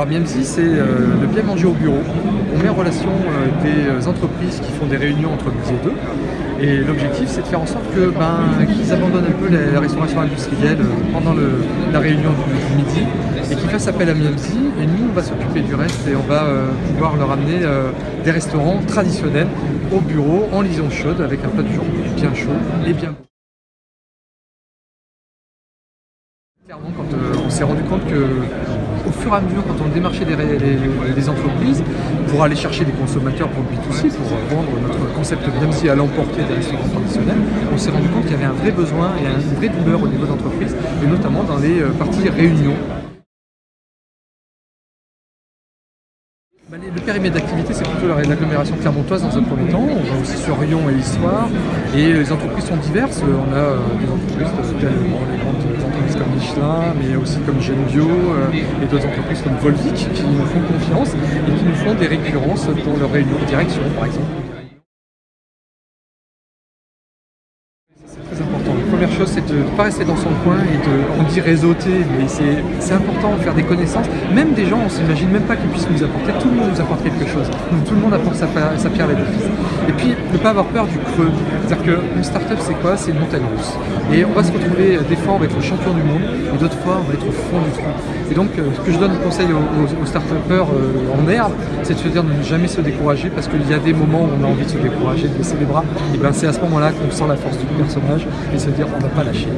Alors BMC, c'est le bien manger au bureau. On met en relation des entreprises qui font des réunions entre midi et deux. Et l'objectif, c'est de faire en sorte qu'ils abandonnent un peu la restauration industrielle pendant la réunion du midi et qu'ils fassent appel à BMC. Et nous, on va s'occuper du reste et on va pouvoir leur amener des restaurants traditionnels au bureau en liaison chaude avec un plat du jour bien chaud et bien bon. Clairement, quand on s'est rendu compte que au fur et à mesure, quand on démarchait les entreprises pour aller chercher des consommateurs pour le B2C, pour vendre notre concept BMC à l'emporter des restaurants traditionnels, on s'est rendu compte qu'il y avait un vrai besoin et une vraie douleur au niveau d'entreprise, et notamment dans les parties réunions. Le périmètre d'activité, c'est plutôt l'agglomération clermontoise dans un premier temps. On va aussi sur Riom et Histoire. Et les entreprises sont diverses. On a des entreprises telles les grandes entreprises comme Michelin, mais aussi comme Genbio et d'autres entreprises comme Volvic qui nous font confiance et qui nous font des récurrences dans leurs réunions de direction, par exemple. C'est très important. La première chose, c'est de ne pas rester dans son coin et on dit réseauter, mais c'est important de faire des connaissances. Même des gens, on ne s'imagine même pas qu'ils puissent nous apporter. Tout le monde nous apporte quelque chose. Tout le monde apporte sa pierre à l'édifice. Et puis, ne pas avoir peur du creux. C'est-à-dire qu'une start-up, c'est quoi? C'est une montagne russe. Et on va se retrouver, des fois, on va être le champion du monde, et d'autres fois, on va être au fond du trou. Et donc, ce que je donne conseil aux start-upers en herbe, c'est de se dire de ne jamais se décourager, parce qu'il y a des moments où on a envie de se décourager, de baisser les bras. Et c'est à ce moment-là qu'on sent la force du personnage et se dire on ne va pas lâcher.